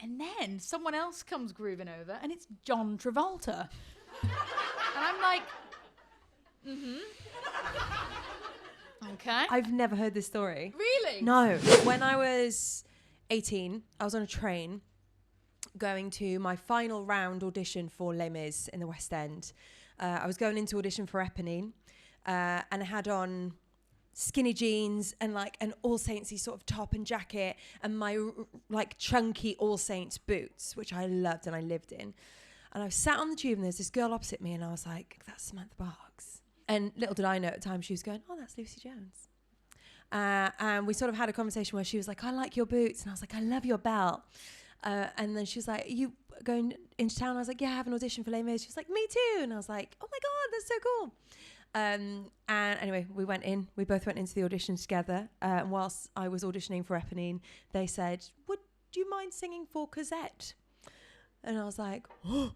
And then someone else comes grooving over, and it's John Travolta. And I'm like, okay. I've never heard this story. Really? No. When I was 18, I was on a train going to my final round audition for Les Mis in the West End. I was going into audition for Eponine, and I had on skinny jeans and like an All Saints-y sort of top and jacket and my like chunky All Saints boots, which I loved and I lived in. And I was sat on the tube and there's this girl opposite me and I was like, that's Samantha Barks. And little did I know at the time she was going, oh, that's Lucie Jones. And we sort of had a conversation where she was like, I like your boots. And I was like, I love your belt. And then she was like, are you going into town? I was like, yeah, I have an audition for Les Mis. She was like, me too. And I was like, oh my God, that's so cool. And anyway, we both went into the audition together. And whilst I was auditioning for Eponine, they said, would you mind singing for Cosette? And I was like, oh.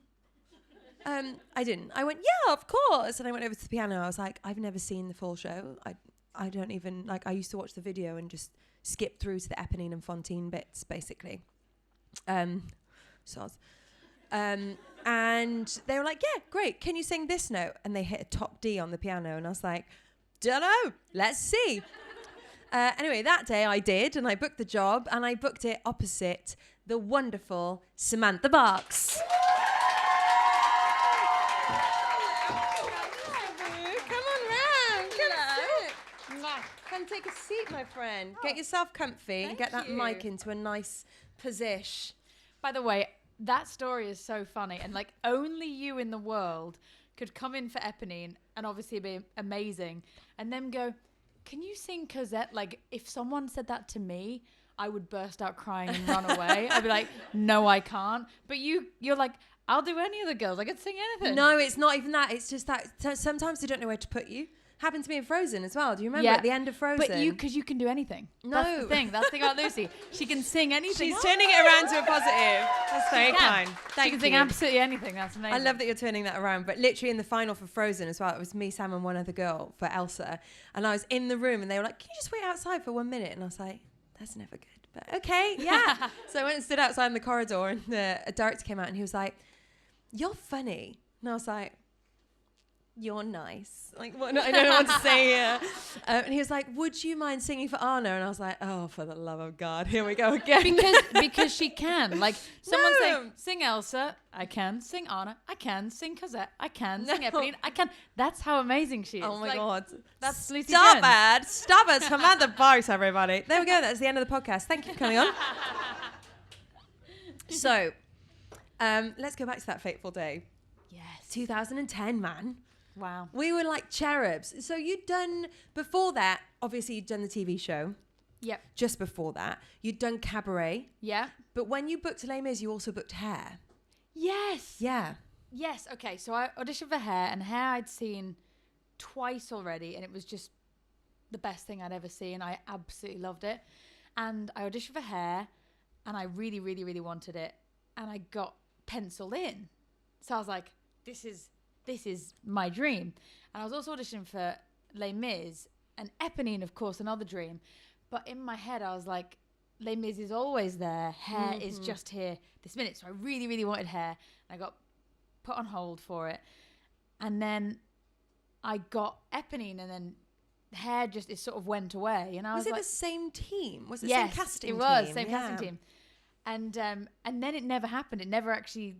I didn't. I went, yeah, of course. And I went over to the piano. I was like, I've never seen the full show. I don't even, like, I used to watch the video and just skip through to the Eponine and Fontaine bits, basically. Soz. And they were like, yeah, great. Can you sing this note? And they hit a top D on the piano. And I was like, dunno, let's see. Anyway, that day I did, and I booked the job, and I booked it opposite the wonderful Samantha Barks. Come take a seat, my friend. Get yourself comfy. Get that mic into a nice position. By the way, that story is so funny, and like only you in the world could come in for Eponine and obviously be amazing, and then go, can you sing Cosette? Like, if someone said that to me, I would burst out crying and run away. I'd be like, no, I can't. But you're like, I'll do any of the girls. I could sing anything. No, it's not even that. It's just that sometimes they don't know where to put you. Happened to me in Frozen as well. Do you remember at the end of Frozen? But because you can do anything. No. That's the thing. That's the thing about Lucie. She can sing anything. She's turning it around to a positive. That's very kind. She can sing absolutely anything. That's amazing. I love that you're turning that around. But literally in the final for Frozen as well, it was me, Sam, and one other girl for Elsa. And I was in the room and they were like, can you just wait outside for 1 minute? And I was like, that's never good. But okay, yeah. So I went and stood outside in the corridor and a director came out and he was like, you're funny. And I was like, you're nice. Like, what? I don't know what to say here. And he was like, would you mind singing for Anna? And I was like, oh, for the love of God, here we go again. Because she can. Like, someone saying, sing Elsa, I can. Sing Anna, I can. Sing Cosette, I can. Sing Eponine, I can. That's how amazing she is. Oh my God. That's Lucie Jones. Stop it. Samantha Barks, everybody. There we go. That's the end of the podcast. Thank you for coming on. So, let's go back to that fateful day. Yes. 2010, man. Wow. We were like cherubs. So you'd done, before that, obviously you'd done the TV show. Yep. Just before that. You'd done Cabaret. Yeah. But when you booked Les Mis, you also booked Hair. Yes. Yeah. Yes. Okay. So I auditioned for Hair, and Hair I'd seen twice already, and it was just the best thing I'd ever seen. I absolutely loved it. And I auditioned for Hair, and I really, really, really wanted it. And I got penciled in. So I was like, this is my dream. And I was also auditioning for Les Mis and Eponine, of course, another dream. But in my head, I was like, Les Mis is always there. Hair is just here this minute. So I really, really wanted Hair. And I got put on hold for it. And then I got Eponine, and then Hair just, it sort of went away. And I was it like, the same team? Was it yes, same casting team? It was, same casting team. And then it never happened. It never actually...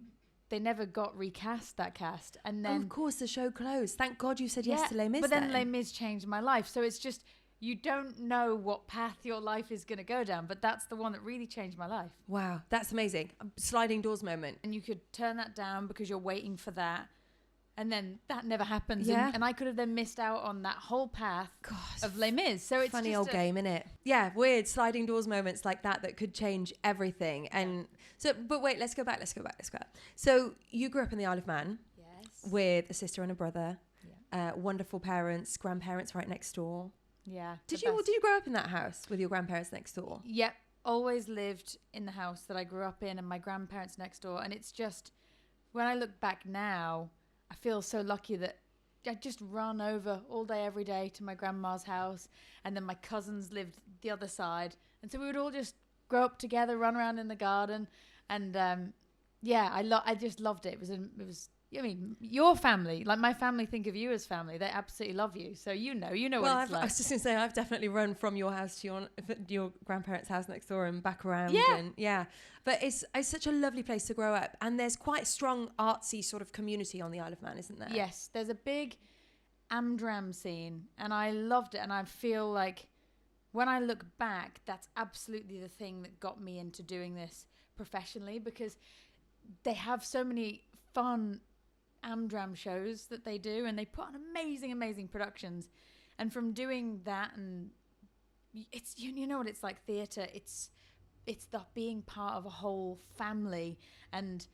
They never got recast, that cast. And then... of course, the show closed. Thank God you said yes to Les Mis. But then Les Mis changed my life. So it's just, you don't know what path your life is going to go down. But that's the one that really changed my life. Wow, that's amazing. A sliding doors moment. And you could turn that down because you're waiting for that. And then that never happens. Yeah. And I could have then missed out on that whole path of Les Mis. So it's funny just old game, innit? Yeah, weird sliding doors moments like that could change everything. And so, but wait, let's go back. So you grew up in the Isle of Man. Yes. With a sister and a brother. Yeah. Wonderful parents, grandparents right next door. Yeah. Did you grow up in that house with your grandparents next door? Yep. Always lived in the house that I grew up in, and my grandparents next door. And it's just, when I look back now, I feel so lucky that I just run over all day, every day to my grandma's house. And then my cousins lived the other side. And so we would all just grow up together, run around in the garden. And I just loved it. It was. I mean, your family, like my family, think of you as family. They absolutely love you. So you know well, what it's like. I was just going to say, I've definitely run from your house to your grandparents' house next door and back around. But it's such a lovely place to grow up. And there's quite a strong artsy sort of community on the Isle of Man, isn't there? Yes, there's a big Amdram scene. And I loved it. And I feel like when I look back, that's absolutely the thing that got me into doing this professionally, because they have so many fun Amdram shows that they do, and they put on amazing productions. And from doing that, and it's you know what it's like, theatre, it's the being part of a whole family, and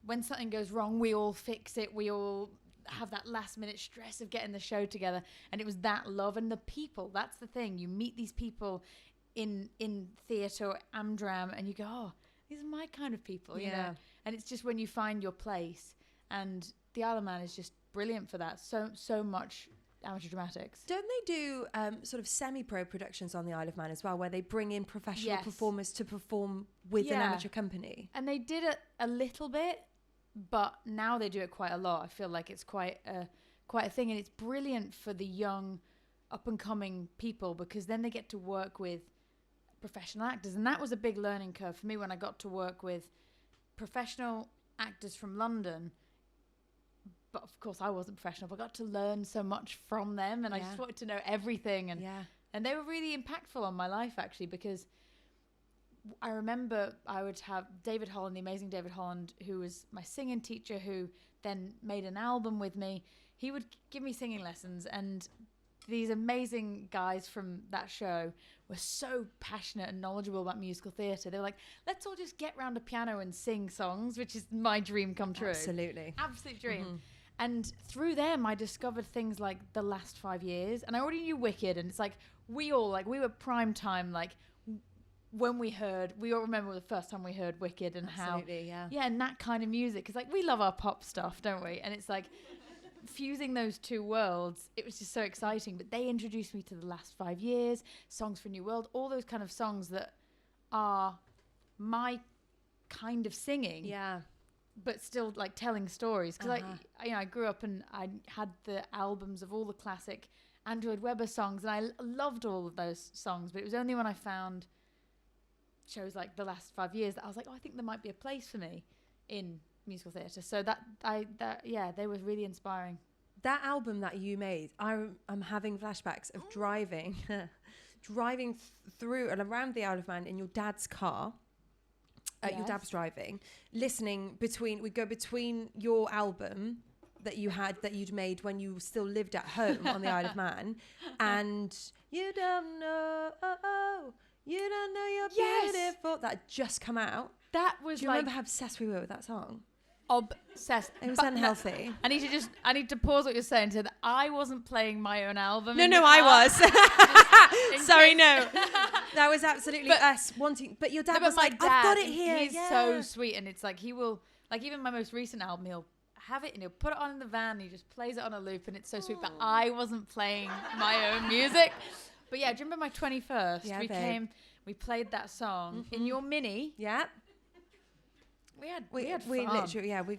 when something goes wrong, we all fix it, we all have that last minute stress of getting the show together. And it was that love, and the people, that's the thing, you meet these people in theatre or Amdram, and you go, oh, these are my kind of people, you know. And it's just when you find your place. And the Isle of Man is just brilliant for that. So much amateur dramatics. Don't they do sort of semi-pro productions on the Isle of Man as well, where they bring in professional performers to perform with an amateur company? And they did it a little bit, but now they do it quite a lot. I feel like it's quite a thing, and it's brilliant for the young, up-and-coming people, because then they get to work with professional actors. And that was a big learning curve for me when I got to work with professional actors from London. But of course I wasn't professional, but I got to learn so much from them, and I just wanted to know everything. And they were really impactful on my life, actually, because I remember I would have David Holland, the amazing David Holland, who was my singing teacher, who then made an album with me. He would give me singing lessons, and these amazing guys from that show were so passionate and knowledgeable about musical theatre. They were like, let's all just get round a piano and sing songs, which is my dream come true. Absolutely. Absolute dream. Mm-hmm. And through them, I discovered things like The Last 5 Years. And I already knew Wicked. And it's like, we were prime time, like, when we all remember the first time we heard Wicked, and absolutely, how... Yeah, and that kind of music. Because, like, we love our pop stuff, don't we? And it's like... fusing those two worlds, it was just so exciting. But they introduced me to The Last 5 Years, Songs for a New World, all those kind of songs that are my kind of singing, but still like telling stories. Because I grew up and I had the albums of all the classic Andrew Lloyd Webber songs, and I loved all of those songs. But it was only when I found shows like The Last 5 Years that I was like, oh, I think there might be a place for me in musical theatre. So they were really inspiring. That album that you made, I'm having flashbacks of driving through and around the Isle of Man in your dad's car. Your dad was driving, listening we'd go between your album that you'd made when you still lived at home on the Isle of Man, and you don't know you're beautiful, that had just come out. That was Do you remember how obsessed we were with that song? Obsessed. It was unhealthy. I need to pause what you're saying, so that I wasn't playing my own album. No, I was. Sorry, no. That was absolutely us wanting. But your dad was like, I've got it here. He's so sweet, and it's like he will, like, even my most recent album, he'll have it and he'll put it on in the van and he just plays it on a loop, and it's so sweet. But I wasn't playing my own music. But yeah, do you remember my 21st? Yeah, we played that song in your Mini. Yeah. We had fun. Literally,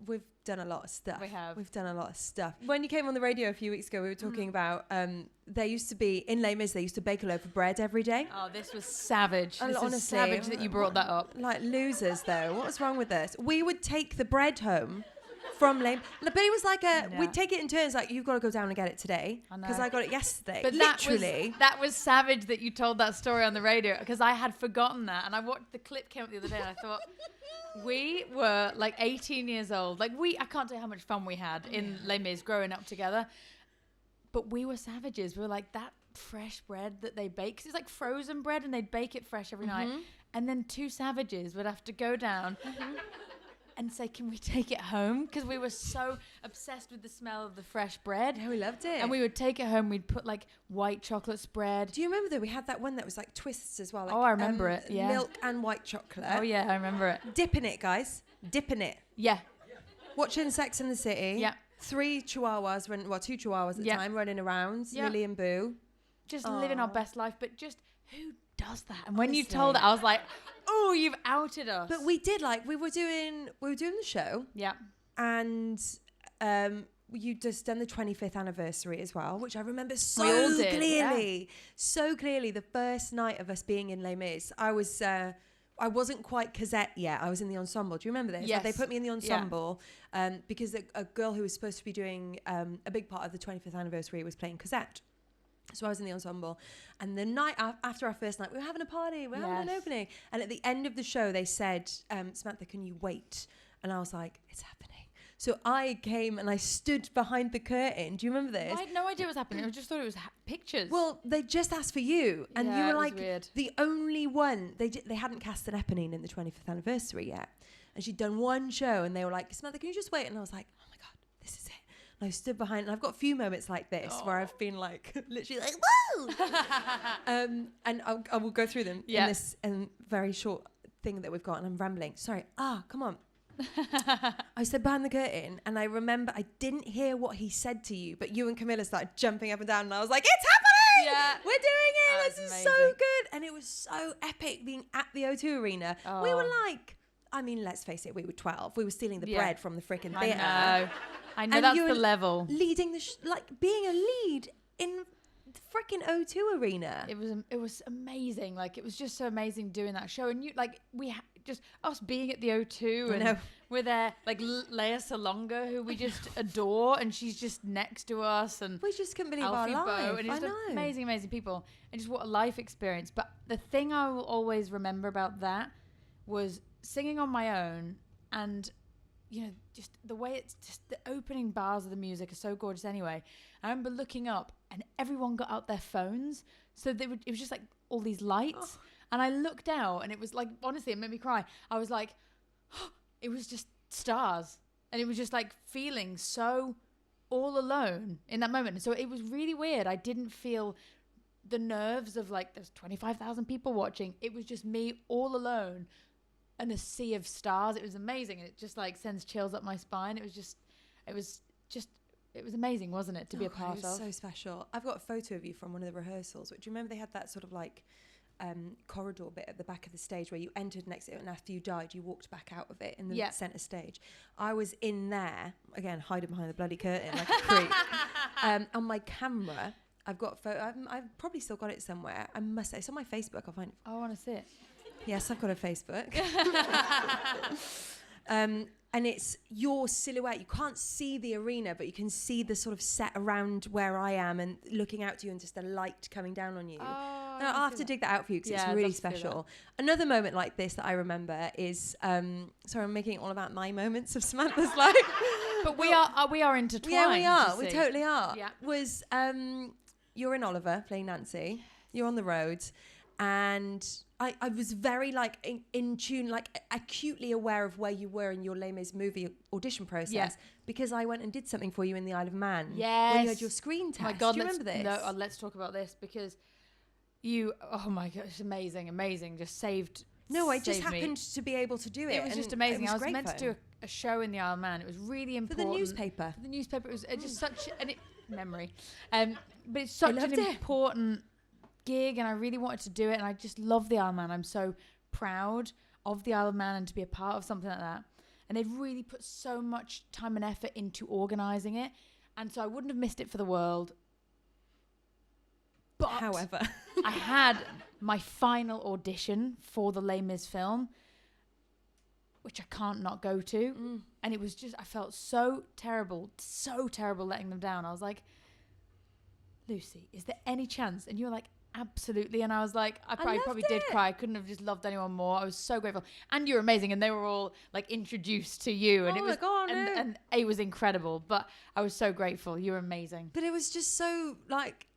we've done a lot of stuff. We have. We've done a lot of stuff. When you came on the radio a few weeks ago, we were talking about there used to be in Les Mis, they used to bake a loaf of bread every day. Oh, this was savage. Honestly, is savage that you brought that up. Like losers, though. What was wrong with us? We would take the bread home from Les Mis, but it was like we'd take it in turns. Like, you've got to go down and get it today because I got it yesterday. But literally, that was savage that you told that story on the radio, because I had forgotten that, and I watched the clip came up the other day, and I thought. We were like 18 years old. Like I can't tell you how much fun we had in Les Mis growing up together. But we were savages. We were like, that fresh bread that they bake, 'cause it's like frozen bread and they'd bake it fresh every night. And then two savages would have to go down and say, can we take it home? Because we were so obsessed with the smell of the fresh bread. Yeah, we loved it. And we would take it home. We'd put like white chocolate spread. Do you remember that we had that one that was like twists as well? Like, I remember it. Yeah. Milk and white chocolate. Oh yeah, I remember it. Dipping it, guys. Dipping it. Yeah. Watching Sex and the City. Yeah. 2 chihuahuas at the time running around. Yeah. Millie and Boo. Just living our best life, but just who does that? And when you told it, I was like, oh, you've outed us. But we did, like, we were doing the show. Yeah. And you just done the 25th anniversary as well, which I remember so We all did, clearly. So clearly, the first night of us being in Les Mis, I wasn't quite Cosette yet. I was in the ensemble. Do you remember this? Yes. Like, they put me in the ensemble because a girl who was supposed to be doing a big part of the 25th anniversary was playing Cosette. So I was in the ensemble. And the night after our first night, we were having a party. We were having an opening. And at the end of the show, they said, Samantha, can you wait? And I was like, it's happening. So I came and I stood behind the curtain. Do you remember this? I had no idea what was happening. I just thought it was pictures. Well, they just asked for you. And you were like weird. the only one. They hadn't cast an Eponine in the 25th anniversary yet. And she'd done one show and they were like, Samantha, can you just wait? And I was like, oh my God, this is it. And I stood behind, and I've got a few moments like this where I've been like, literally like, woo! And I will go through them in this very short thing that we've got. And I'm rambling. Sorry. Come on. I stood behind the curtain and I remember I didn't hear what he said to you, but you and Camilla started jumping up and down and I was like, it's happening! Yeah. We're doing it! This is amazing. so good! And it was so epic being at the O2 Arena. We were like, I mean, let's face it, we were 12. We were stealing the bread from the freaking theatre. I know that's the level. Leading being a lead in the freaking O2 Arena. It was amazing. Like, it was just so amazing doing that show. And just us being at the O2 and we're there, like Lea Salonga, who we just adore, and she's just next to us, and we just couldn't believe Alfie our life. Bow, and it's just amazing people, and just what a life experience. But the thing I will always remember about that was singing on my own, and just the way it's just the opening bars of the music are so gorgeous anyway. I remember looking up and everyone got out their phones, so it was just like all these lights. And I looked out and it was like, honestly, it made me cry. I was like, it was just stars. And it was just like feeling so all alone in that moment. And so it was really weird. I didn't feel the nerves of like, there's 25,000 people watching. It was just me all alone and a sea of stars. It was amazing. And it just like sends chills up my spine. It was amazing, wasn't it, to be a part of? It was so special. I've got a photo of you from one of the rehearsals. Do you remember they had that sort of like corridor bit at the back of the stage where you entered next to it, and after you died you walked back out of it in the centre stage? I was in there again, hiding behind the bloody curtain like a creep. On my camera I've got a photo. I've probably still got it somewhere. I must say it's on my Facebook. I'll find it. I want to see it. Yes, I've got a Facebook. And it's your silhouette. You can't see the arena, but you can see the sort of set around where I am and looking out to you, and just the light coming down on you. I'll have to dig that out for you because it's really special. Another moment like this that I remember is, sorry, I'm making it all about my moments of Samantha's life. But we are intertwined. Yeah, we are. We totally are. Yeah. Was you're in Oliver playing Nancy. You're on the road. And I was very like in tune, like acutely aware of where you were in your Les Mis movie audition process because I went and did something for you in the Isle of Man. Yes. When you had your screen test. Oh my God, do you remember this? No, let's talk about this because oh my God, it's amazing. Just saved. No, I just happened to be able to do it. It was just amazing. I was meant to do a show in the Isle of Man. It was really important. For the newspaper. It was just such memory. But it's such an important gig, and I really wanted to do it, and I just love the Isle of Man. I'm so proud of the Isle of Man and to be a part of something like that. And they've really put so much time and effort into organising it, and so I wouldn't have missed it for the world. But however, I had my final audition for the Les Mis film, which I can't not go to, and it was just, I felt so terrible letting them down. I was like, Lucie, is there any chance? And you were like, absolutely. And I was like, I probably did cry. I couldn't have just loved anyone more. I was so grateful. And you're amazing. And they were all like introduced to you. And and it was incredible. But I was so grateful. You were amazing. But it was just so like,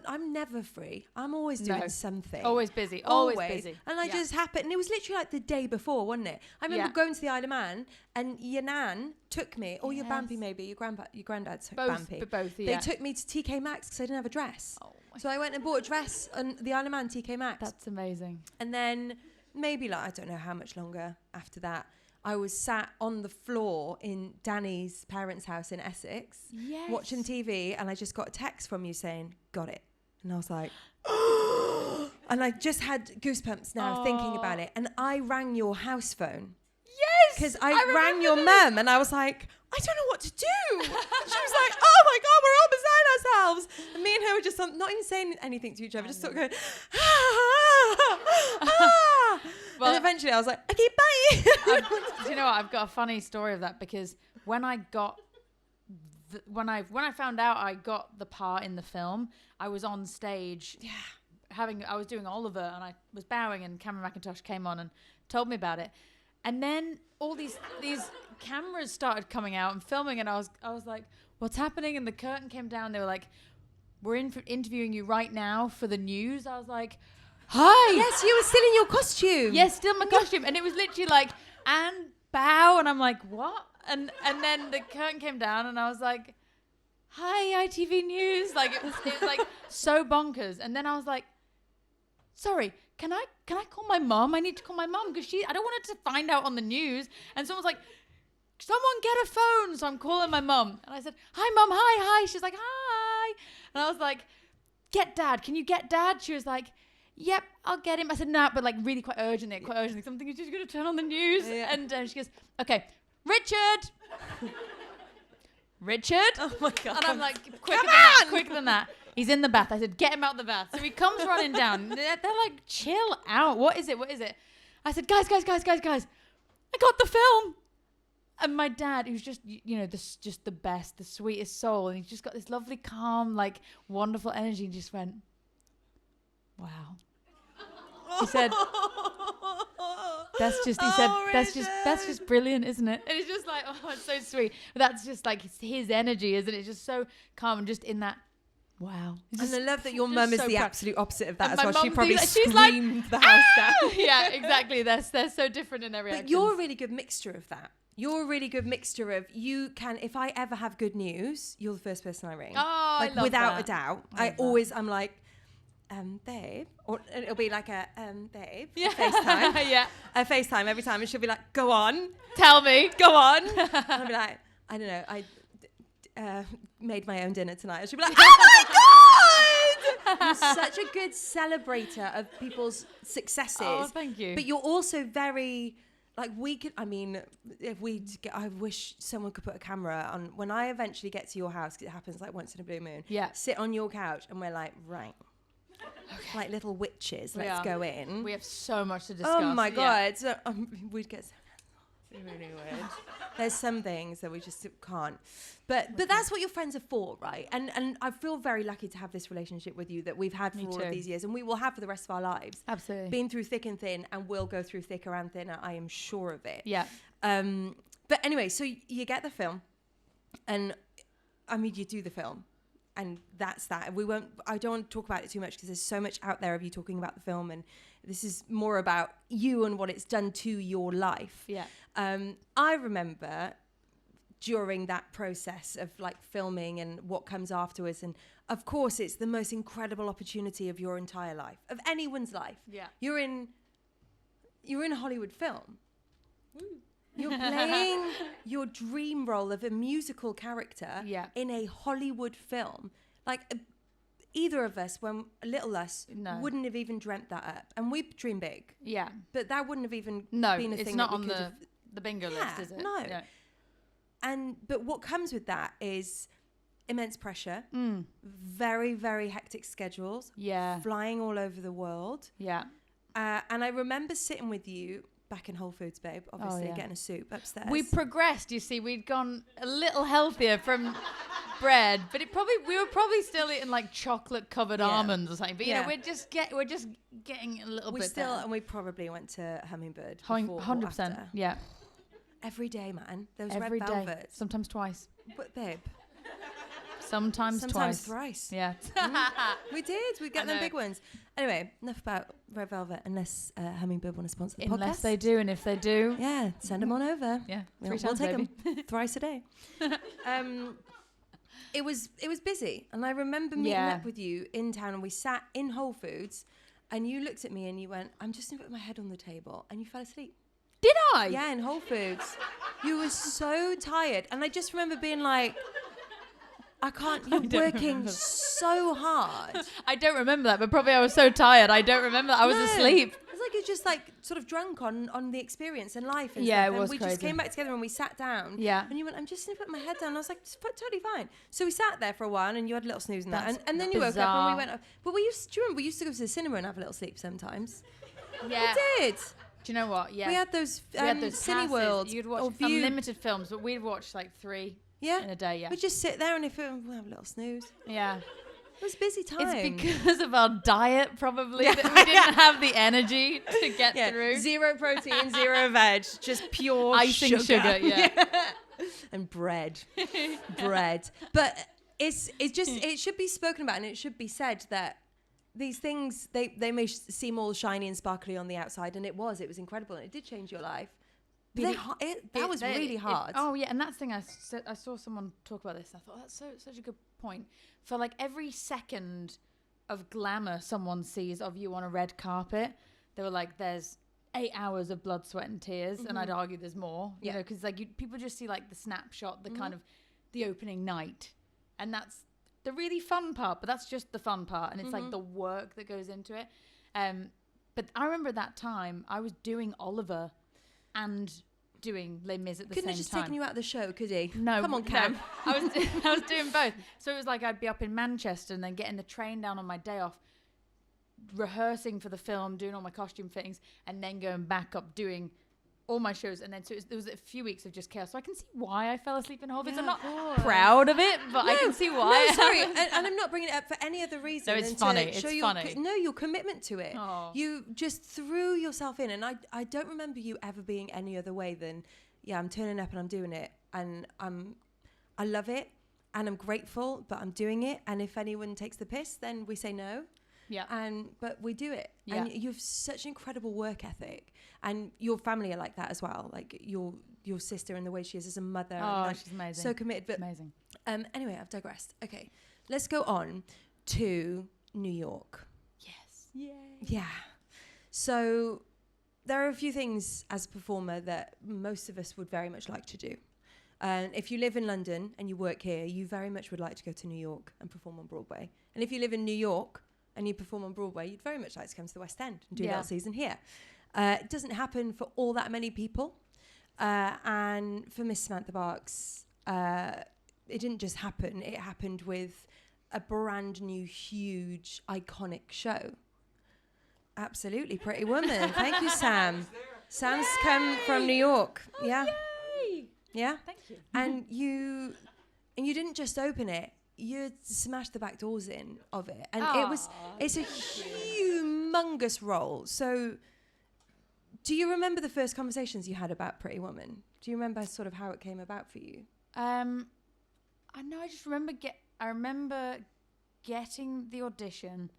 I'm never free. I'm always doing something. Always busy. Always busy. And I just happened. And it was literally like the day before, wasn't it? I remember going to the Isle of Man, and your nan took me, or your Bampy maybe, your granddad took Bampy. But both, They took me to TK Maxx because I didn't have a dress. So I went and bought a dress on the Isle of Man, TK Maxx. That's amazing. And then maybe like, I don't know how much longer after that, I was sat on the floor in Danny's parents' house in Essex, watching TV, and I just got a text from you saying, got it. And I was like, And I just had goosebumps now thinking about it. And I rang your house phone. Yes! Because I rang your mum and I was like, I don't know what to do. And she was like, oh my God, we're all beside ourselves. And me and her were just not even saying anything to each other, just sort of going, Well, and eventually I was like, okay, bye. Do you know what? I've got a funny story of that, because when I got when I found out I got the part in the film, I was on stage. Yeah. I was doing Oliver, and I was bowing, and Cameron McIntosh came on and told me about it. And then all these cameras started coming out and filming, and I was like, what's happening? And the curtain came down. They were like, we're interviewing you right now for the news. I was like, hi. Yes, you were still in your costume. Yes, still in my costume. And it was literally like, and bow. And I'm like, what? And then the curtain came down, and I was like, hi, ITV News. Like, it was like so bonkers. And then I was like, sorry, can I call my mom? I need to call my mom, because I don't want her to find out on the news. And someone's like, someone get a phone. So I'm calling my mom, and I said, hi mom, hi. She's like, hi. And I was like, get dad. Can you get dad? She was like, yep, I'll get him. I said, no, but like really quite urgently. Something is just going to turn on the news. Yeah. And she goes, okay, Richard. Oh my God. And I'm like, quicker than that. He's in the bath. I said, get him out the bath. So he comes running down. They're like, chill out. What is it? I said, guys. I got the film. And my dad, who's just, just the best, the sweetest soul. And he's just got this lovely, calm, like wonderful energy. And just went, wow. He said, that's just brilliant, isn't it? And it's just like, oh, it's so sweet. But that's just like his energy, isn't it? It's just so calm and just in that, wow. And I love that your mum is so the absolute opposite of that and as well. She probably she's screamed the house down. Yeah, exactly. They're so different in every But you're a really good mixture of that. You're a really good mixture of, you can, if I ever have good news, you're the first person I ring. Oh, like, I love without that. a doubt. I'm like, babe, or it'll be like a babe, yeah. A FaceTime. Yeah. A FaceTime every time, and she'll be like, go on. Tell me. Go on. And I'll be like, I don't know, I made my own dinner tonight. And she'll be like, oh my God! You're such a good celebrator of people's successes. Oh, thank you. But you're also very, like, I wish someone could put a camera on, when I eventually get to your house, 'cause it happens like once in a blue moon. Yeah. Sit on your couch, and we're like, right. Okay. Like little witches, let's go in. We have so much to discuss. Oh my God. So, we'd get really weird. There's some things that we just can't. But that's what your friends are for, right? And I feel very lucky to have this relationship with you that we've had for all of these years, and we will have for the rest of our lives. Absolutely. Been through thick and thin, and will go through thicker and thinner, I am sure of it. Yeah. But anyway, so you get the film, and I mean, you do the film. And that's that. I don't want to talk about it too much, because there's so much out there of you talking about the film, and this is more about you and what it's done to your life. Yeah. I remember during that process of like filming and what comes afterwards, and of course it's the most incredible opportunity of your entire life, of anyone's life. Yeah. You're in a Hollywood film. You're playing your dream role of a musical character in a Hollywood film. Like, either of us, when little us, wouldn't have even dreamt that up. And we dream big. Yeah. But that wouldn't have even been a thing. It's not on the bingo list, is it? No. But what comes with that is immense pressure, very, very hectic schedules, flying all over the world. Yeah. And I remember sitting with you back in Whole Foods, babe, obviously, getting a soup upstairs. We progressed, you see. We'd gone a little healthier from bread, but we were probably still eating like chocolate covered almonds or something. But you know, we're just getting a little bit better. And we probably went to Hummingbird. 100%. Yeah. Every day, man. Those every red day. velvets. Sometimes twice. But babe. Sometimes twice. Thrice. Yeah. We did. We get them big ones. Anyway, enough about red velvet, unless Hummingbird want to sponsor the podcast. Unless they do, and if they do, send them on over. Yeah, we'll take them thrice a day. It was busy, and I remember meeting up with you in town, and we sat in Whole Foods, and you looked at me and you went, "I'm just going to put my head on the table," and you fell asleep. Did I? Yeah, in Whole Foods. You were so tired, and I just remember being like, I can't. You're working so hard. I don't remember that, but probably I was so tired. I don't remember that. I was asleep. It's like you're just like sort of drunk on the experience and life and Yeah, stuff. it was and we crazy. just came back together and we sat down. Yeah. And you went, I'm just going to put my head down. And I was like, totally fine. So we sat there for a while and you had a little snooze in that. That's And then you woke up bizarre. and we went up. But do you remember we used to go to the cinema and have a little sleep sometimes? Yeah. We did. Do you know what? Yeah. We had those, We had those Cineworld. passes. You'd or watch View. unlimited films, but we'd watch like 3 in a day. Yeah. We'd just sit there and if we'll have a little snooze. Yeah. It was busy time. It's because of our diet, probably, that we didn't have the energy to get through. 0 protein, 0 veg, just pure Icing sugar, yeah. And bread. But it should be spoken about and it should be said that these things, they may seem all shiny and sparkly on the outside, and it was incredible, and it did change your life. But that was really hard. And that's the thing. I saw someone talk about this, and I thought that's such a good point. For like every second of glamour someone sees of you on a red carpet, they were like, "There's 8 hours of blood, sweat, and tears," and I'd argue there's more. You know, because like people just see like the snapshot, the kind of the opening night, and that's the really fun part. But that's just the fun part, and it's like the work that goes into it. But I remember at that time I was doing Oliver and doing Les Mis at the Couldn't same have just time. taken you out of the show, could he? No, Come on, Cam. No. I was doing both. So it was like I'd be up in Manchester and then getting the train down on my day off, rehearsing for the film, doing all my costume fittings, and then going back up doing all my shows. And then so there was a few weeks of just chaos. So I can see why I fell asleep in Hobbits. I'm not proud of it, but I can see why. No, sorry, and I'm not bringing it up for any other reason. No, it's than funny. To show It's your, funny. your commitment to it. Oh. You just threw yourself in, and I don't remember you ever being any other way than, I'm turning up and I'm doing it, and I love it, and I'm grateful, but I'm doing it. And if anyone takes the piss, then we say no. Yeah. But we do it. Yeah. And you have such incredible work ethic, and your family are like that as well. Like your sister and the way she is as a mother. Oh, and like, she's amazing. so committed. But amazing. Anyway, I've digressed. Okay, let's go on to New York. Yes. Yay. Yeah. So there are a few things as a performer that most of us would very much like to do. And if you live in London and you work here, you very much would like to go to New York and perform on Broadway. And if you live in New York and you perform on Broadway, you'd very much like to come to the West End and do a little season here. It doesn't happen for all that many people. And for Miss Samantha Barks, it didn't just happen. It happened with a brand new, huge, iconic show. Absolutely, Pretty Woman. Thank you, Sam. Sam's come from New York. Yeah. Yay. Yeah. Thank you. And you didn't just open it. You smashed the back doors in of it. And it's a humongous role. So do you remember the first conversations you had about Pretty Woman? Do you remember sort of how it came about for you? I know. I just remember getting the audition,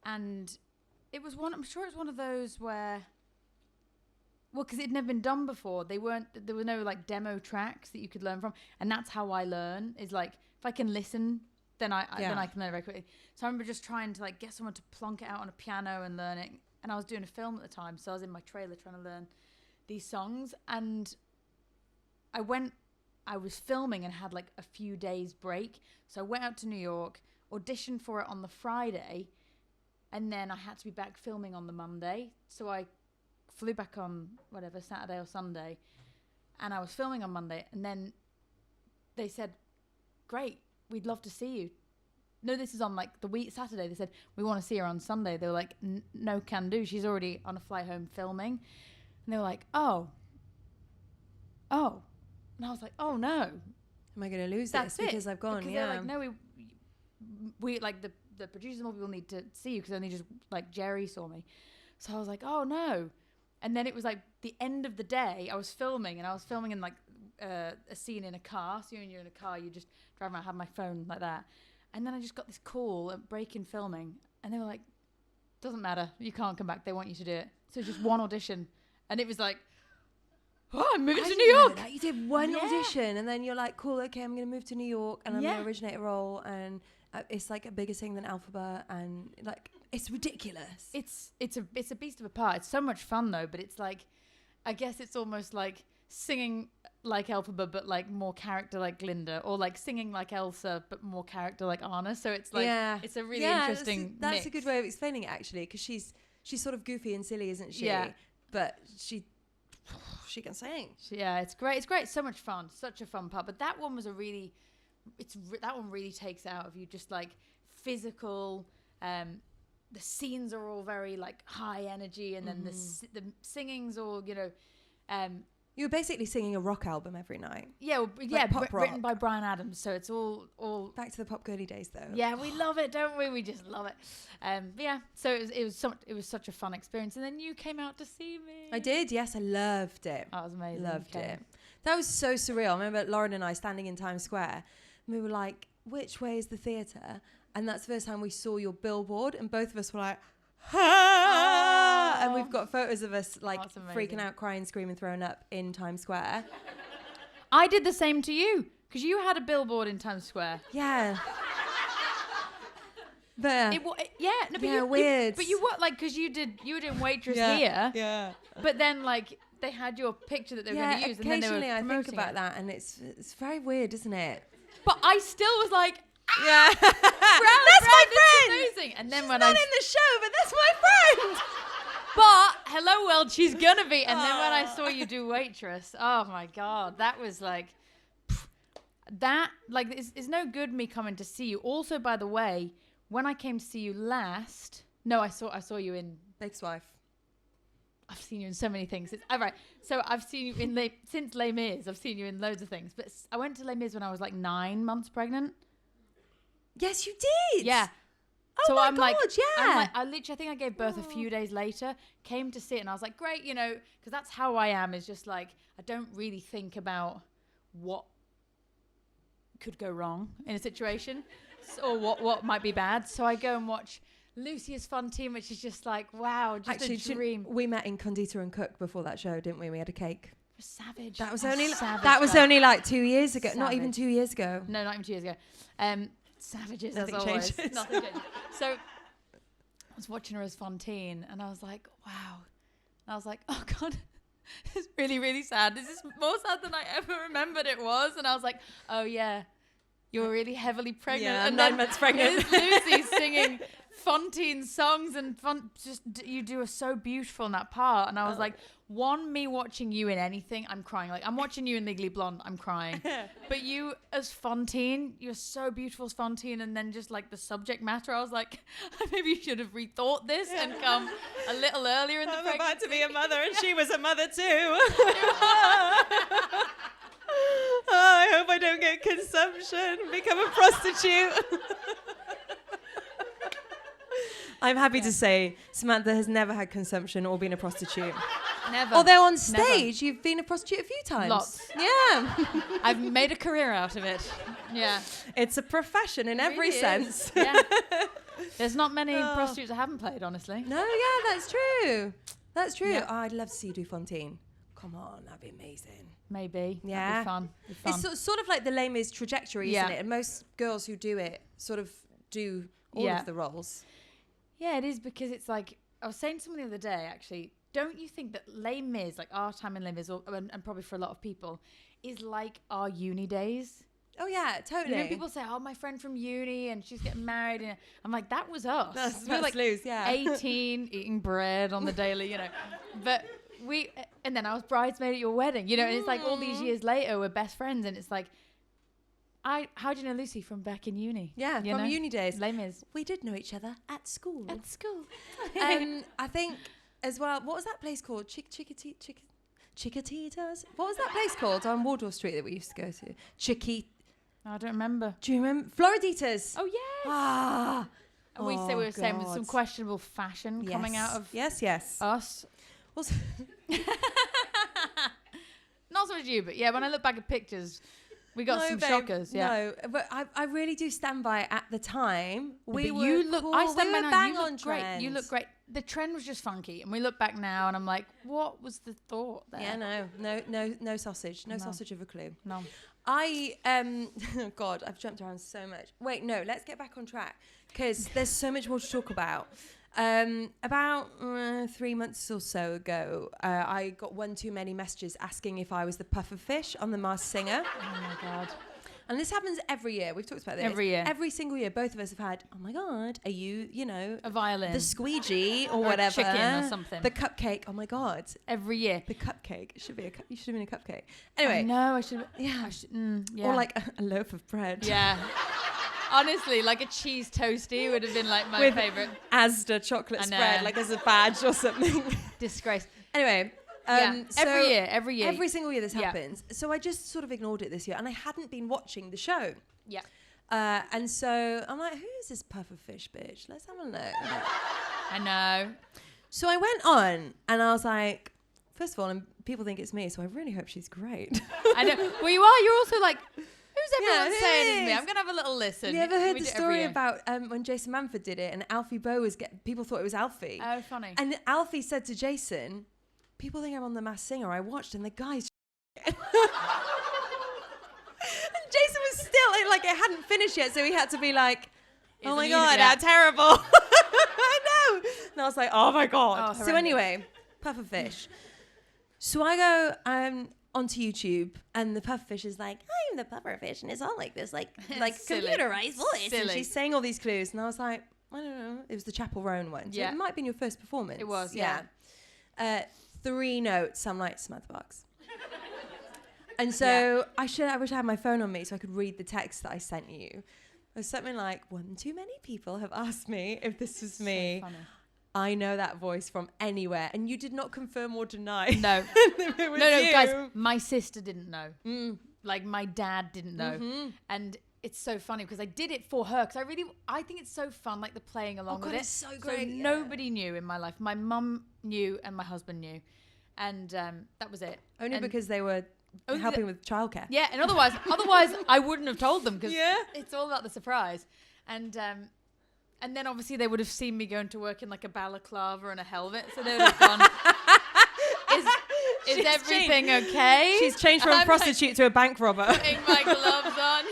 and it was one. I'm sure it's one of those where, well, because it'd never been done before. There were no like demo tracks that you could learn from, and that's how I learn. Is like if I can listen, then I can learn very quickly. So I remember just trying to like get someone to plonk it out on a piano and learn it. And I was doing a film at the time, so I was in my trailer trying to learn these songs. And I was filming and had like a few days break. So I went out to New York, auditioned for it on the Friday, and then I had to be back filming on the Monday. So I flew back on whatever, Saturday or Sunday, and I was filming on Monday. And then they said, "Great, we'd love to see you." No, this is on like the week Saturday. They said, "We want to see her on Sunday." They were like, "No, can do. She's already on a flight home filming." And they were like, "Oh. And I was like, "Oh no, am I going to lose this because I've gone?" Because they're like, "No, we like the producers and all people need to see you because only just like Jerry saw me." So I was like, "Oh no." And then it was like the end of the day. I was filming in like a scene in a car. So when you're in a car, you just drive around. I had my phone like that. And then I just got this call at break in filming, and they were like, "Doesn't matter, you can't come back. They want you to do it." So just one audition, and it was like, "Oh, I'm moving to New York." That. You did one audition, and then you're like, "Cool, okay, I'm going to move to New York, and I'm going to originate a role." And it's like a bigger thing than Alphabet, and like it's ridiculous. It's a beast of a part. It's so much fun though, but it's like, I guess it's almost like singing like Elphaba, but like more character like Glinda, or like singing like Elsa, but more character like Anna. So it's like, it's a really interesting That's mix. a good way of explaining it, actually, because she's sort of goofy and silly, isn't she? Yeah. But she can sing. Yeah, it's great. It's great. So much fun. Such a fun part. But that one was that one really takes out of you, just like physical. The scenes are all very like high energy, and then the singing's all, you know. You were basically singing a rock album every night. Yeah, pop rock. written by Bryan Adams. So it's all Back to the pop girly days, though. Yeah, we love it, don't we? We just love it. But yeah, so it was such a fun experience. And then you came out to see me. I did, yes, I loved it. That was amazing. Loved it. That was so surreal. I remember Lauren and I standing in Times Square, and we were like, which way is the theatre? And that's the first time we saw your billboard, and both of us were like, ah! And we've got photos of us like freaking out, crying, screaming, throwing up in Times Square. I did the same to you, because you had a billboard in Times Square. Yeah. But weird. But you what, like, because you were doing waitress here. Yeah. But then like they had your picture that they were going to use, and then they were occasionally I think about it. that, and it's very weird, isn't it? But I still was like, yeah, that's my friend. Amazing. And then She's when not in the show, but that's my friend. But hello world, she's gonna be. And then when I saw you do waitress, oh my god, that was like, that like it's no good me coming to see you. Also, by the way, when I came to see you last, I saw you in Baker's Wife. I've seen you in so many things. All right. So I've seen you in since Les Mis. I've seen you in loads of things. But I went to Les Mis when I was like 9 months pregnant. Yes, you did. Yeah. Oh so my I'm God, like, yeah. I think I gave birth a few days later, came to see it, and I was like, great, you know, because that's how I am, is just like, I don't really think about what could go wrong in a situation or what might be bad. So I go and watch Lucie's Fun Team, which is just like, wow, just actually, a dream. We met in Condita and Cook before that show, didn't we? We had a cake. Savage. That was only like 2 years ago. Savage. Not even 2 years ago. No, not even 2 years ago. Savages, Nothing as always. changes. Nothing changes. So I was watching her as Fontaine, and I was like, wow. And I was like, oh God, it's really, really sad. This is more sad than I ever remembered it was. And I was like, oh yeah, you were really heavily pregnant. Yeah, and 9 months pregnant. Here's Lucie singing Fontaine songs, and you do are so beautiful in that part. And I was like, me watching you in anything, I'm crying. Like, I'm watching you in Legally Blonde, I'm crying. But you as Fontaine, you're so beautiful as Fontaine. And then just like the subject matter, I was like, maybe you should have rethought this and come a little earlier in the pregnancy. I'm about to be a mother, and she was a mother too. Oh, I hope I don't get consumption, become a prostitute. I'm happy to say Samantha has never had consumption or been a prostitute. Never. Although on stage, you've been a prostitute a few times. Lots. Yeah. I've made a career out of it. Yeah. It's a profession in every sense. Yeah. There's not many prostitutes I haven't played, honestly. No, yeah, that's true. That's true. Yeah. Oh, I'd love to see you do Fontaine. Come on, that'd be amazing. Maybe. Yeah. That'd be fun. It's sort of like the Les Mis trajectory, isn't it? And most girls who do it sort of do all of the roles. Yeah, it is, because it's like, I was saying to someone the other day, actually, don't you think that Les Mis, like our time in Les Mis, and probably for a lot of people, is like our uni days? Oh, yeah, totally. You know, people say, oh, my friend from uni, and she's getting married. And I'm like, that was us. That's we were like loose, yeah. 18, eating bread on the daily, you know. But and then I was bridesmaid at your wedding, you know, and it's like all these years later, we're best friends. And it's like, how do you know Lucie? From back in uni? Yeah, from uni days. Les Mis. We did know each other at school. At school. I think as well, what was that place called? Chiquititas? What was that place called on Waldorf Street that we used to go to? I don't remember. Do you remember? Floriditas. Oh, yes. Ah. And we were saying with some questionable fashion coming out of us. Also, not so much you, but yeah, when I look back at pictures, we got some shockers. Yeah. No, but I really do stand by at the time. I stand by now. You look great. You look great. The trend was just funky, and we look back now, and I'm like, what was the thought there? Yeah, no sausage. No sausage of a clue. No. God, I've jumped around so much. Wait, no, let's get back on track, because there's so much more to talk about. About 3 months or so ago, I got one too many messages asking if I was the pufferfish on The Masked Singer. Oh my God. And this happens every year. We've talked about this. Every year. Every single year, both of us have had, oh my God, are you, a violin. the squeegee or Or a whatever. chicken or something. The cupcake. Oh my God. Every year. The cupcake. It should be you should have been a cupcake. Anyway. No, I should. Yeah. Yeah. Or like a loaf of bread. Yeah. Honestly, like a cheese toasty would have been like my With favourite. Asda chocolate I know. spread, like as a badge or something. Disgrace. Anyway. Yeah. So Every year. Every single year this Yeah. happens. So I just sort of ignored it this year, and I hadn't been watching the show. Yeah. And so I'm like, who's this pufferfish bitch? Let's have a look. I know. So I went on, and I was like, first of all, and people think it's me, so I really hope she's great. I know. Well, you are. You're also like, who's everyone who saying it's me? is? I'm gonna have a little listen. You ever heard We the do it every story year. about when Jason Manford did it, and Alfie Boe people thought it was Alfie. Oh, funny. And Alfie said to Jason, people think I'm on The Masked Singer. I watched, and the guy's and Jason was still, like, it hadn't finished yet, so he had to be like, oh my God, how terrible. I know. And I was like, oh my God. Oh, So anyway, pufferfish. So I go onto YouTube, and the pufferfish is like, I'm the pufferfish, and it's all like this, like Silly. computerized voice. And Silly. she's saying all these clues, and I was like, I don't know. It was the Chapel Roan one. So Yeah. it might have been your first performance. It was, yeah. 3 notes. I'm like, Samantha Barks. And so I wish I had my phone on me so I could read the text that I sent you. It was something like, one too many people have asked me if this was me. So funny. I know that voice from anywhere. And you did not confirm or deny. No. It was No, you. guys. My sister didn't know. Mm. Like my dad didn't know. Mm-hmm. And it's so funny because I did it for her because I think it's so fun, like the playing along with God, it. it's so great, yeah. Nobody knew in my life. My mum knew and my husband knew, and that was it. Only And- because they were Only helping with childcare. Yeah, and otherwise I wouldn't have told them because Yeah. it's all about the surprise. And then obviously they would have seen me going to work in like a balaclava and a helmet, so they would have gone, is She's everything okay? She's changed from a I'm prostitute to a bank robber. Like, putting my gloves on,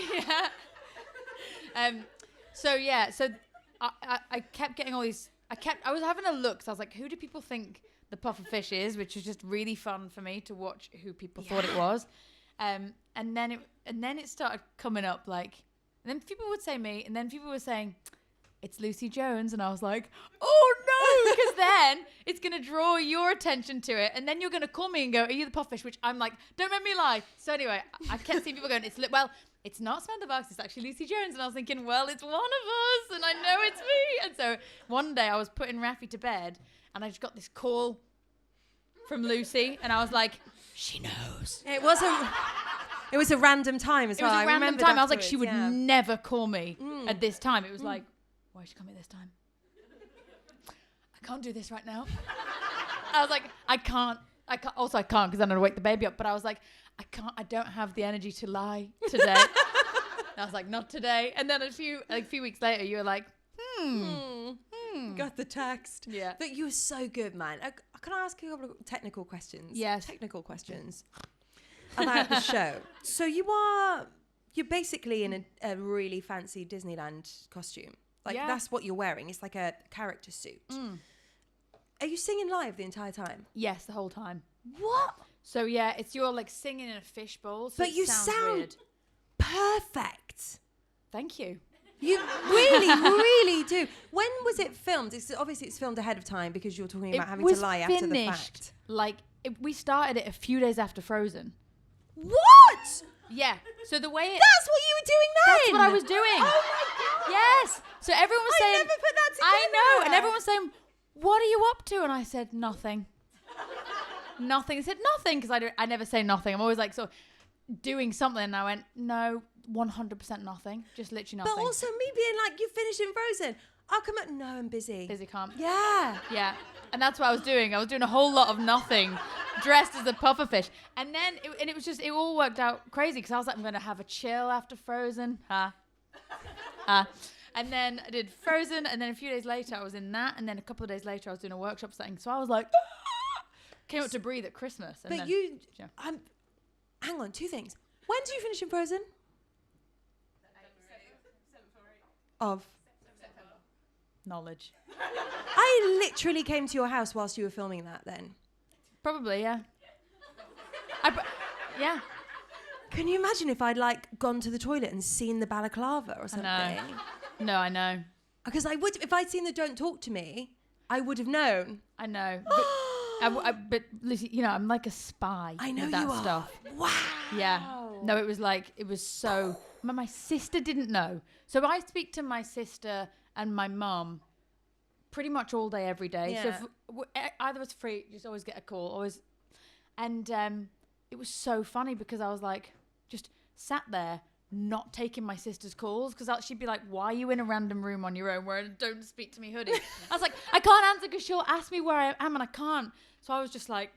yeah. So I kept getting all these. I was having a look, so I was like, who do people think the pufferfish is? Which was just really fun for me to watch who people thought it was. And then it started coming up like, and then people would say me, and then people were saying, it's Lucie Jones, and I was like, oh no, because then it's gonna draw your attention to it, and then you're gonna call me and go, are you the pufferfish? Which I'm like, don't make me lie. So anyway, I kept seeing people going, it's not Samantha Barks, it's actually Lucie Jones, and I was thinking, well, it's one of us, and I know it's me. And so one day I was putting Rafi to bed, and I just got this call from Lucie, and I was like, she knows. It was a random time as It well. was a I random remembered time. I was like, afterwards, she would yeah. never call me at this time. It was like, why is she calling me this time? I can't do this right now. I was like, I can't. Also, I can't because I'm going to wake the baby up. But I was like, I don't have the energy to lie today. And I was like, not today. And then a few weeks later, you were like, Got the text. Yeah. But you were so good, man. Can I ask you a couple of technical questions? Yes. Technical questions about the show. So you're basically in a really fancy Disneyland costume. Like, Yeah. that's what you're wearing. It's like a character suit. Are you singing live the entire time? Yes, the whole time. What? So yeah, you're like singing in a fishbowl. So But it you sounds sound weird. perfect. Thank you. You really, really do. When was it filmed? Obviously it's filmed ahead of time because you're talking about having to lie after the fact. Like we started it a few days after Frozen. What? Yeah. So the way it. That's what you were doing then? That's what I was doing. Oh my God. Yes. So everyone was saying. I never put that together. I know. And everyone was saying, "What are you up to?" And I said, "Nothing." Nothing. I said nothing because I never say nothing. I'm always like sort of doing something. And I went, no, 100% nothing. Just literally nothing. But also me being like, you finished in Frozen. I'll come out. No, I'm busy. Busy can't. Yeah. Yeah. And that's what I was doing. I was doing a whole lot of nothing, dressed as a pufferfish. And then, it all worked out crazy because I was like, I'm going to have a chill after Frozen. And then I did Frozen. And then a few days later, I was in that. And then a couple of days later, I was doing a workshop setting. So I was like, came up to breathe at Christmas. And But then, you, yeah. hang on, 2 things. When did you finish in Frozen? Of? knowledge. I literally came to your house whilst you were filming that then. Probably, yeah. Yeah. Can you imagine if I'd like gone to the toilet and seen the balaclava or something? No, I know. Because I would, if I'd seen the Don't Talk to Me, I would have known. I know. But Lucie, you know, I'm like a spy. I know with that you are. stuff. Wow. Yeah. No, it was so. My sister didn't know. So I speak to my sister and my mum pretty much all day, every day. Yeah. So if either was free, just always get a call. Always. And it was so funny because I was like, just sat there, not taking my sister's calls, because she'd be like, why are you in a random room on your own wearing a don't speak to me hoodie? I was like, I can't answer because she'll ask me where I am and I can't. So I was just like,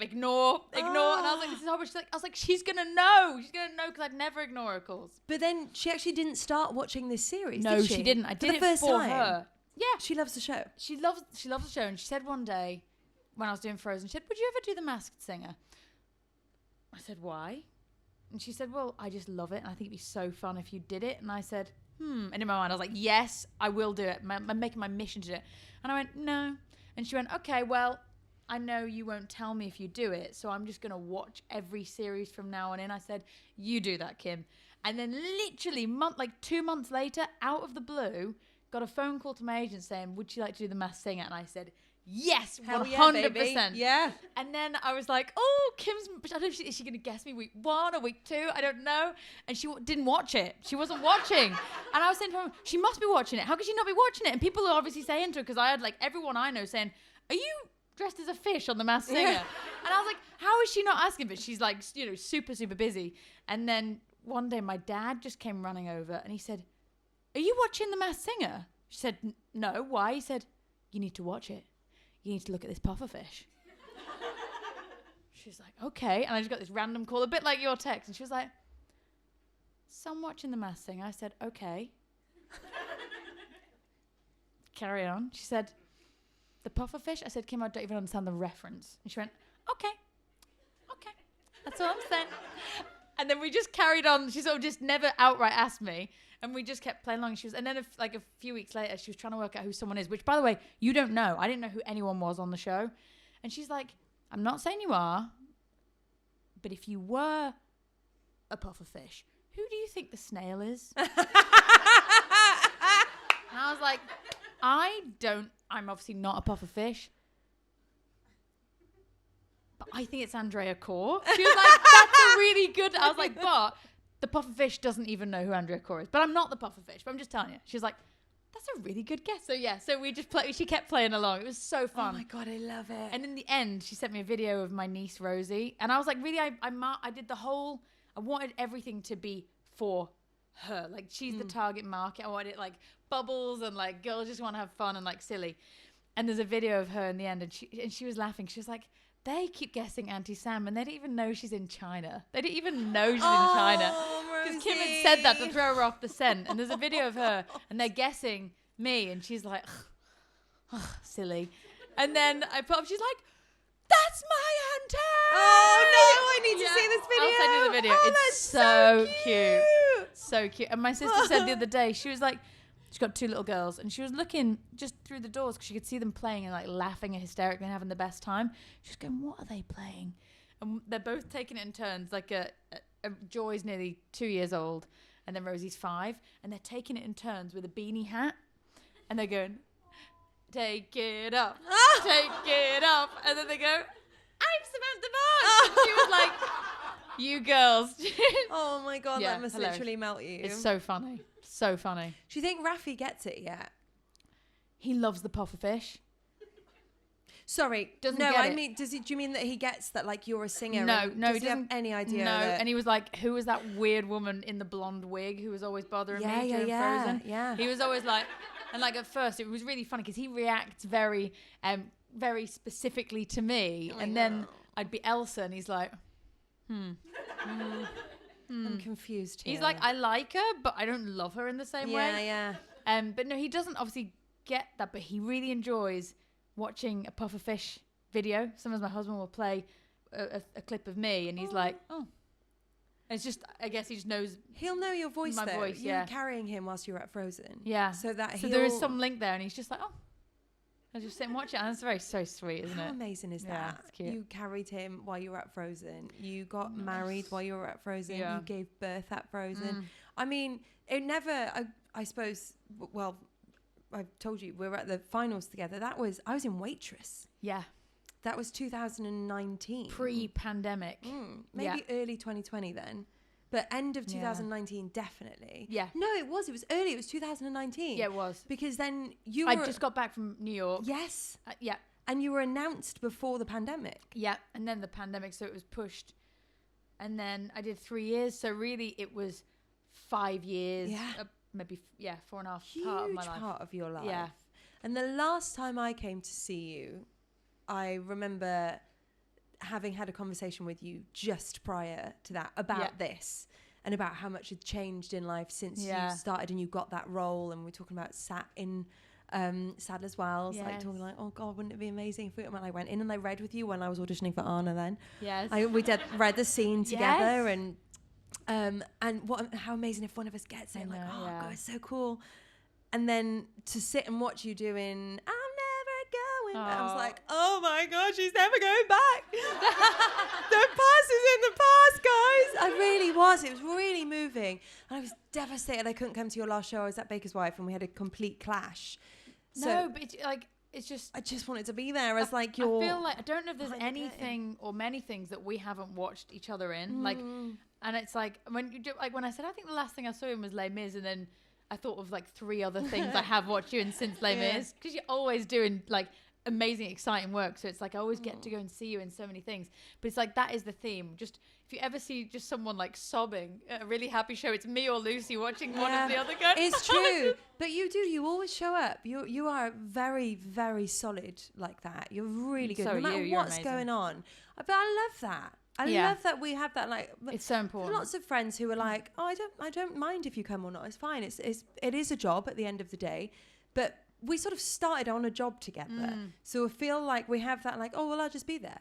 ignore. And I was like, this is horrible. I was like, she's going to know because I'd never ignore her calls. But then she actually didn't start watching this series, No, did she? she didn't. I did the it first for time. her. Yeah. She loves the show. She loves the show. And she said one day when I was doing Frozen, she said, would you ever do The Masked Singer? I said, why? And she said, well, I just love it. And I think it'd be so fun if you did it. And I said, And in my mind, I was like, yes, I will do it. I'm making my mission to do it. And I went, no. And she went, okay, well, I know you won't tell me if you do it. So I'm just going to watch every series from now on in. I said, you do that, Kim. And then literally 2 months later, out of the blue, got a phone call to my agent saying, would you like to do The Masked Singer? And I said, yes, 100%. Yeah. And then I was like, oh, Kim's, I don't know, is she going to guess me week 1 or week 2? I don't know. And she didn't watch it. She wasn't watching. And I was saying to her, she must be watching it. How could she not be watching it? And people are obviously saying to her, because I had like everyone I know saying, are you dressed as a fish on The Masked Singer? Yeah. And I was like, how is she not asking? But she's like, you know, super, super busy. And then one day my dad just came running over and he said, are you watching The Masked Singer? She said, no, why? He said, you need to watch it. You need to look at this pufferfish. She's like, okay. And I just got this random call, a bit like your text. And she was like, so I'm watching The Masked Singer. I said, okay. Carry on. She said, the pufferfish? I said, Kim, I don't even understand the reference. And she went, okay. That's all I'm saying. And then we just carried on. She sort of just never outright asked me. And we just kept playing along. And then a few weeks later, she was trying to work out who someone is, which, by the way, you don't know. I didn't know who anyone was on the show. And she's like, I'm not saying you are, but if you were a pufferfish, who do you think the snail is? And I was like, I'm obviously not a pufferfish, but I think it's Andrea Corr. She was like, that's a really good, I was like, but the pufferfish doesn't even know who Andrea Corr is. But I'm not the pufferfish, but I'm just telling you. She's like, that's a really good guess. So yeah, so we just she kept playing along. It was so fun. Oh my God, I love it. And in the end, she sent me a video of my niece, Rosie. And I was like, really, I did the whole, I wanted everything to be for her. Like, she's the target market. I wanted like bubbles and like girls just want to have fun and like silly. And there's a video of her in the end and she was laughing. She was like, they keep guessing Auntie Sam and they don't even know she's in China. They didn't even know she's in China. Because Kim had said that to throw her off the scent. And there's a video of her and they're guessing me and she's like, silly. And then I put up, she's like, that's my auntie. Oh no, I need to see this video. I'll send you the video. Oh, it's so cute. So cute. And my sister said the other day, she was like, she's got 2 little girls and she was looking just through the doors because she could see them playing and like laughing and hysterically and having the best time. She was going, what are they playing? And they're both taking it in turns. Like Joy's nearly 2 years old and then Rosie's 5 and they're taking it in turns with a beanie hat and they're going, take it up, take it up. And then they go, I'm Samantha Barks. And she was like, you girls. Oh my God, Yeah, that must hilarious. literally melt you. It's so funny. So funny. Do you think Raffi gets it yet? He loves the pufferfish. Sorry, Doesn't no. get I it. mean, do you mean that he gets that like you're a singer? No, and no, does he have doesn't. any idea? No, that... and he was like, "Who was that weird woman in the blonde wig who was always bothering me during Frozen?" Yeah. He was always like, and like at first it was really funny because he reacts very, very specifically to me, and then I'd be Elsa, and he's like, I'm confused here. He's like, I like her, but I don't love her in the same way. Yeah. But no, he doesn't obviously get that, but he really enjoys watching a pufferfish video. Sometimes my husband will play a clip of me, and he's like, oh. It's just, I guess he just knows He'll know your voice, my though. voice, You yeah. were carrying him whilst you were at Frozen. Yeah. So there is some link there, and he's just like, oh. I just sit and watch it, and it's very, so sweet, isn't it? How amazing is Yeah, that? it's cute. You carried him while you were at Frozen. You got married while you were at Frozen. Yeah. You gave birth at Frozen. I mean, it never, I suppose, well, I've told you, we were at the finals together. I was in Waitress. Yeah. That was 2019. Pre-pandemic. Maybe early 2020 then. But end of 2019, definitely. Yeah. No, it was early. It was 2019. Yeah, it was. Because then you I were... just got back from New York. Yes. Yeah. And you were announced before the pandemic. Yeah. And then the pandemic, so it was pushed. And then I did 3 years. So really it was 5 years. Yeah. Maybe, 4.5 Huge part of my life. part of your life. Yeah. And the last time I came to see you, I remember having had a conversation with you just prior to that about this and about how much had changed in life since you started and you got that role. And we're talking about Sadler's Wells, like talking like, oh God, wouldn't it be amazing if I went in and I read with you when I was auditioning for Anna then. Yes. We read the scene together and how amazing if one of us gets it. Like, oh God, it's so cool. And then to sit and watch you doing I was like, oh my God, she's never going back. The past is in the past, guys. I really was. It was really moving. And I was devastated I couldn't come to your last show. I was at Baker's Wife and we had a complete clash. No, but it's just... I just wanted to be there as I feel like, I don't know if there's anything or many things that we haven't watched each other in. Like, and it's like, when you do, like when I said, I think the last thing I saw him was Les Mis, and then I thought of like 3 other things I have watched you in since Les Mis. Because you're always doing like amazing, exciting work. So it's like I always get to go and see you in so many things. But it's like that is the theme. Just if you ever see just someone like sobbing at a really happy show, it's me or Lucie watching one of the other guys. It's true. But you always show up. You are very, very solid like that. You're really good. So no matter you're what's amazing. going on. But I love that. I love that we have that. Like, it's so important. Lots of friends who are like, oh, I don't mind if you come or not. It's fine. It is a job at the end of the day. But we sort of started on a job together. So I feel like we have that like, oh, well, I'll just be there.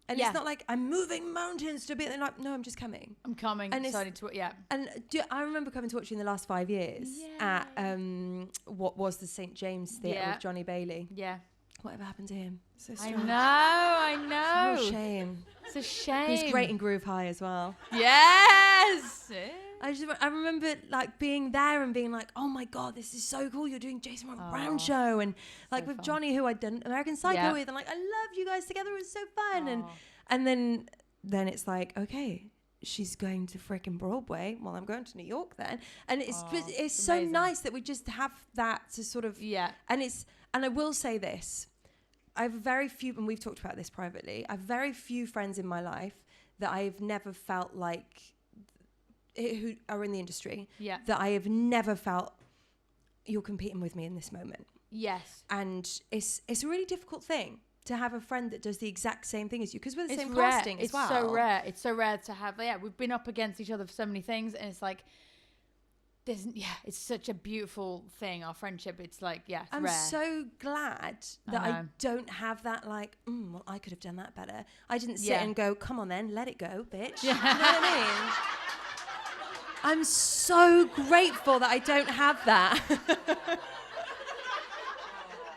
And it's not like I'm moving mountains to be there. Like, no, I'm just coming. I'm coming. And decided to, And I remember coming to watch you in the last 5 years at what was the St. James Theatre with Johnny Bailey. Yeah. Whatever happened to him? So I strange. know. It's a shame. It's a shame. He's great in Groove High as well. Yes. I remember like being there and being like, oh my God, this is so cool. You're doing Jason Brown show. And like so with fun. Johnny, who I'd done American Psycho with. And like, I loved you guys together. It was so fun. And then it's like, okay, she's going to frickin' Broadway. Well, I'm going to New York then. And it's so amazing. nice that we just have that to sort of, and I will say this, I have very few, and we've talked about this privately, I have very few friends in my life that I've never felt like, who are in the industry, that I have never felt you're competing with me in this moment. Yes. And it's a really difficult thing to have a friend that does the exact same thing as you, because we're the same rare. casting as well. It's so rare. It's so rare to have. We've been up against each other for so many things, and it's like, it's such a beautiful thing. Our friendship. It's like, it's I'm rare. so glad that I don't have that. Like, well, I could have done that better. I didn't sit and go, come on then, let it go, bitch. You know what I mean? I'm so grateful that I don't have that.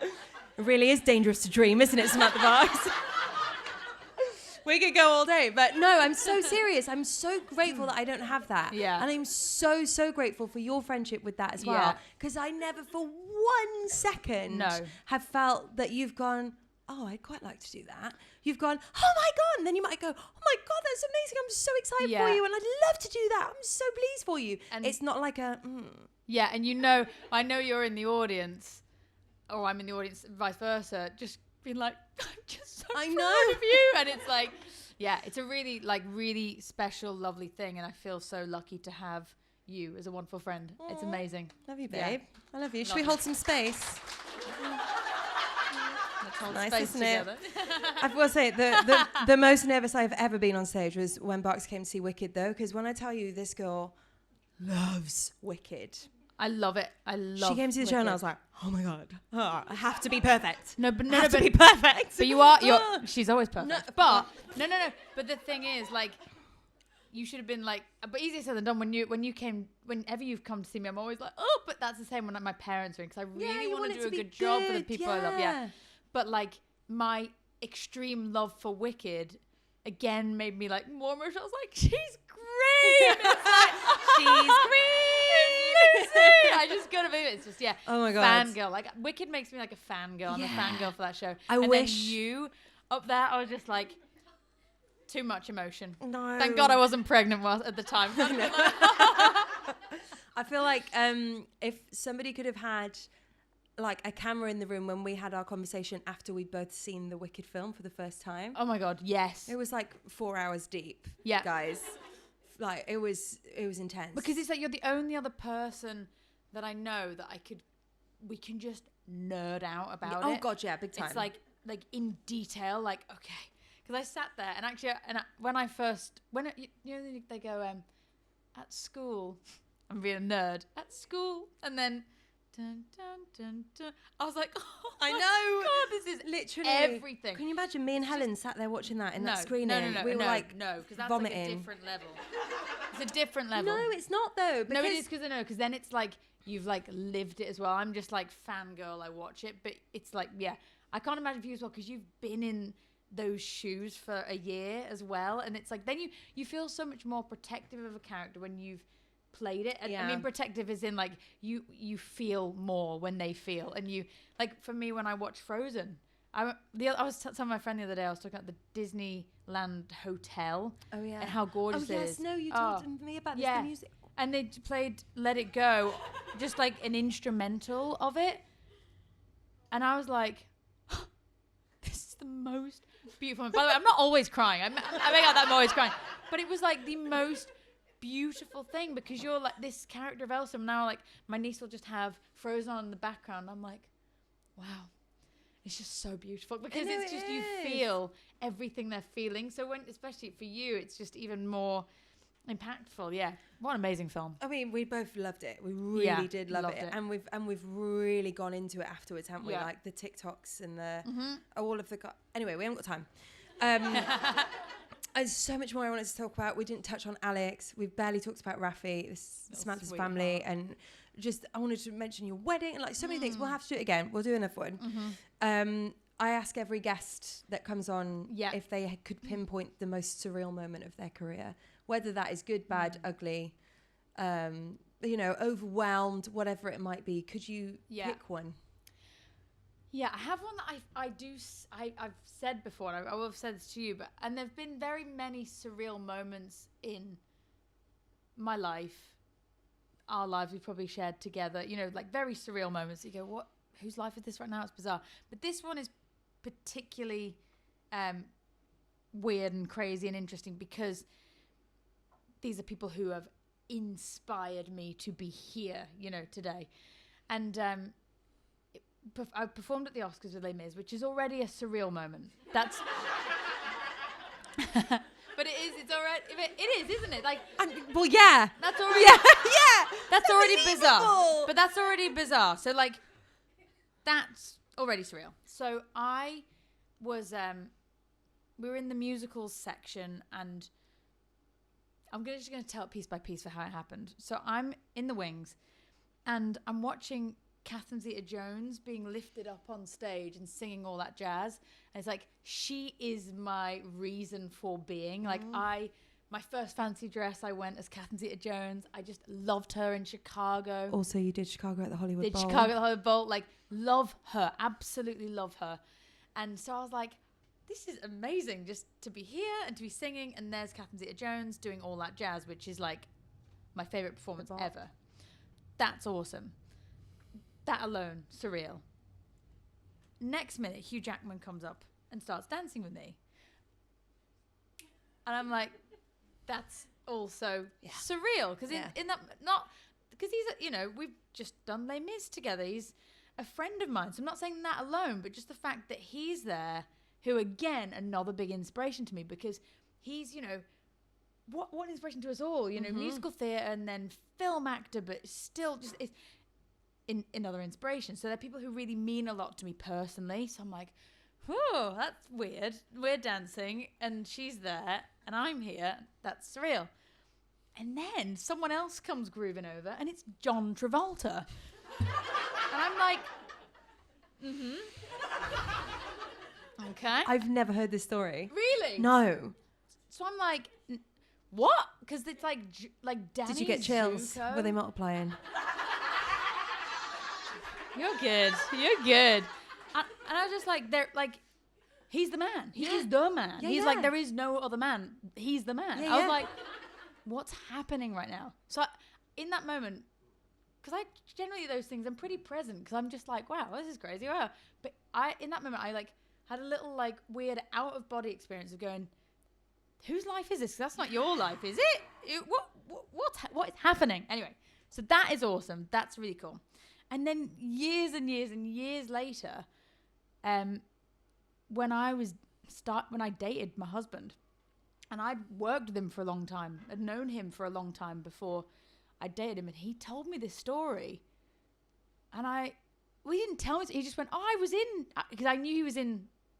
It really is dangerous to dream, isn't it, Samantha Barks? We could go all day, but no, I'm so serious. I'm so grateful that I don't have that. Yeah. And I'm so, so grateful for your friendship with that as well. Because I never for 1 second have felt that you've gone, oh, I'd quite like to do that. You've gone, oh my God. And then you might go, oh my God, that's amazing. I'm so excited for you. And I'd love to do that. I'm so pleased for you. And it's not like a, Yeah, and I know you're in the audience, or I'm in the audience, vice versa, just being like, I'm just so proud of you. And it's like, it's a really, really special, lovely thing. And I feel so lucky to have you as a wonderful friend. Aww. It's amazing. Love you, babe. I love you. Should we hold some space? Nice, isn't it? I will say the most nervous I've ever been on stage was when Barks came to see Wicked, though, because when I tell you this girl loves Wicked. I love it. She came to see the show and I was like, oh my God, I have to be perfect. But be perfect. But she's always perfect. No. But the thing is, like, you should have been like, but easier said than done. Whenever you've come to see me, I'm always like, but that's the same when like my parents are in, because I really want to do a good job for the people I love. Yeah. But like my extreme love for Wicked again made me like more emotional. I was like, she's green. It's like, she's green. Lucie. I just gotta believe it. It's just Oh my god. Fangirl. Like Wicked makes me like a fangirl. I'm a fangirl for that show. I wish then you up there, I was just like, too much emotion. No. Thank God I wasn't pregnant at the time. I feel like if somebody could have had like a camera in the room when we had our conversation after we'd both seen the Wicked film for the first time. Oh my God, yes. It was like 4 hours deep, guys. Like it was intense. Because it's like you're the only other person that I know that we can just nerd out about it. Oh God, yeah, big time. It's like in detail, like, okay. Because I sat there and actually, they go, at school, I'm being a nerd, at school, and then, dun, dun, dun, dun. I was like, oh I know. God, this is literally everything. Can you imagine me and Helen sat there watching that in that screening? No, we were like, no, because that's vomiting. like a different level. It's a different level. No, it's not though. No, it is because then it's like you've like lived it as well. I'm just like fangirl. I watch it, but it's like I can't imagine for you as well because you've been in those shoes for a year as well, and it's like then you feel so much more protective of a character when you've played it. And I mean protective is in like you feel more when they feel, and you like for me when I watch Frozen, I was telling my friend the other day, I was talking about the Disneyland hotel and how gorgeous it is. No, you told me about this, the music, and they played Let It Go, just like an instrumental of it, and I was like, this is the most beautiful. By the way, I'm not always crying. I make out that I'm always crying, but it was like the most beautiful thing because you're like this character of Elsa. Now, like my niece will just have Frozen on in the background. I'm like, wow, it's just so beautiful because it's just you feel everything they're feeling. So especially for you, it's just even more impactful. Yeah, what an amazing film. I mean, we both loved it. We really did love it. And we've really gone into it afterwards, haven't we? Like the TikToks and the all of the anyway, we haven't got time. There's so much more I wanted to talk about. We didn't touch on Alex. We've barely talked about Rafi, Samantha's family, and just I wanted to mention your wedding and like so many things. We'll have to do it again. We'll do another one. I ask every guest that comes on if they could pinpoint the most surreal moment of their career, whether that is good, bad, ugly, overwhelmed, whatever it might be. Could you pick one? Yeah, I have one that I've said before, and I will have said this to you, and there have been very many surreal moments in my life, our lives we've probably shared together, like very surreal moments. You go, what? Whose life is this right now? It's bizarre. But this one is particularly weird and crazy and interesting because these are people who have inspired me to be here, today. And I performed at the Oscars with Les Mis, which is already a surreal moment. That's... But it's already... It is, isn't it? Like... well, yeah. That's already... That's already bizarre. But that's already bizarre. So, like, that's already surreal. So I was... we were in the musicals section, and I'm just going to tell it piece by piece for how it happened. So I'm in the wings, and I'm watching Catherine Zeta-Jones being lifted up on stage and singing all that jazz. And it's like, she is my reason for being. Like, my first fancy dress, I went as Catherine Zeta-Jones. I just loved her in Chicago. Also, you did Chicago at the Hollywood Bowl. Chicago at the Hollywood Bowl. Like, love her. Absolutely love her. And so I was like, this is amazing just to be here and to be singing. And there's Catherine Zeta-Jones doing all that jazz, which is like my favorite performance ever. That's awesome. That alone, surreal. Next minute, Hugh Jackman comes up and starts dancing with me. And I'm like, that's also surreal. Because in that, not, because he's, we've just done Les Mis together. He's a friend of mine. So I'm not saying that alone, but just the fact that he's there, who again, another big inspiration to me because he's, what an inspiration to us all, musical theatre and then film actor, but still just is another inspiration. So they're people who really mean a lot to me personally. So I'm like, oh, that's weird. We're dancing and she's there and I'm here. That's surreal. And then someone else comes grooving over, and it's John Travolta. And I'm like, okay. I've never heard this story. Really? No. So I'm like, what? Because it's like Danny Did you get chills? Zuko. Were they multiplying? You're good. You're good. And I was just like, they're like, he's the man. He is the man. Yeah, He's yeah. like, there is no other man. He's the man. Yeah, I was yeah. like, what's happening right now? So in that moment, because I generally those things, I'm pretty present because I'm just like, wow, this is crazy. Wow. But in that moment, I like had a little like weird out of body experience of going, whose life is this? 'Cause that's not your life, is it? What is happening? Anyway, so that is awesome. That's really cool. And then years and years and years later, when I dated my husband, and I'd worked with him for a long time, I'd known him for a long time before I dated him, and he told me this story, and he didn't tell me. He just went, I was in, because I knew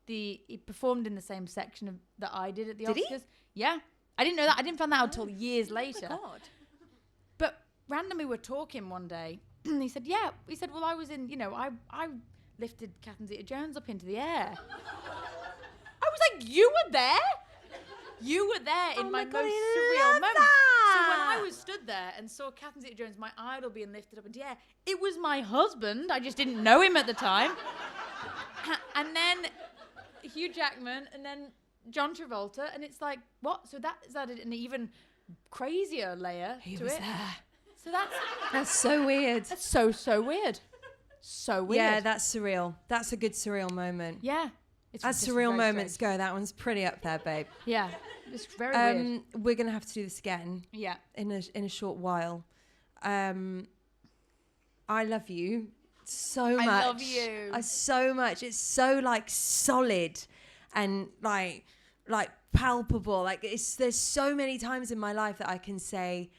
he performed in the same section that I did at the Oscars. Did he? Yeah. I didn't know that. I didn't find that out until years later. Oh my God. But randomly we're talking one day, and he said, yeah. He said, well, I was in, I lifted Catherine Zeta-Jones up into the air. I was like, you were there? You were there in my most surreal moment. So when I was stood there and saw Catherine Zeta-Jones, my idol, being lifted up into the air, it was my husband. I just didn't know him at the time. And then Hugh Jackman, and then John Travolta, and it's like, what? So that's added an even crazier layer to it. There. So That's so weird. that's so weird. So weird. Yeah, that's surreal. That's a good surreal moment. Yeah. It's As just surreal very moments strange. go, that one's pretty up there, babe. Yeah. It's very weird. We're gonna have to do this again. Yeah. In a short while. I love you so much. I love you. So much. It's so like solid and like palpable. Like there's so many times in my life that I can say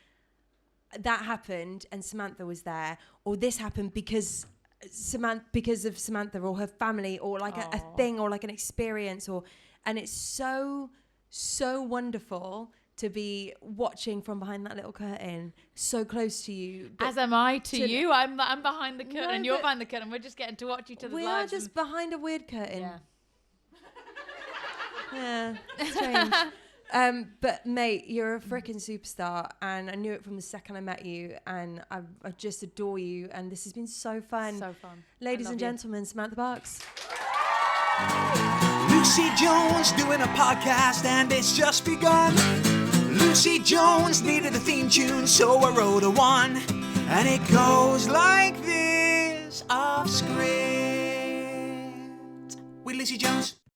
that happened and Samantha was there, or this happened because of Samantha or her family, or like a thing, or like an experience, and it's so wonderful to be watching from behind that little curtain, so close to you. As am I to you. I'm behind the curtain, No, and you're but behind the curtain. We're just getting to watch each other's we are lives. just behind a weird curtain. Yeah. Yeah, strange. But mate, you're a freaking superstar, and I knew it from the second I met you, and I just adore you, and this has been so fun. So fun. Ladies and gentlemen, Samantha Barks. Lucie Jones doing a podcast, and it's just begun. Lucie Jones needed a theme tune, so I wrote a one, and it goes like this off script. With Lucie Jones.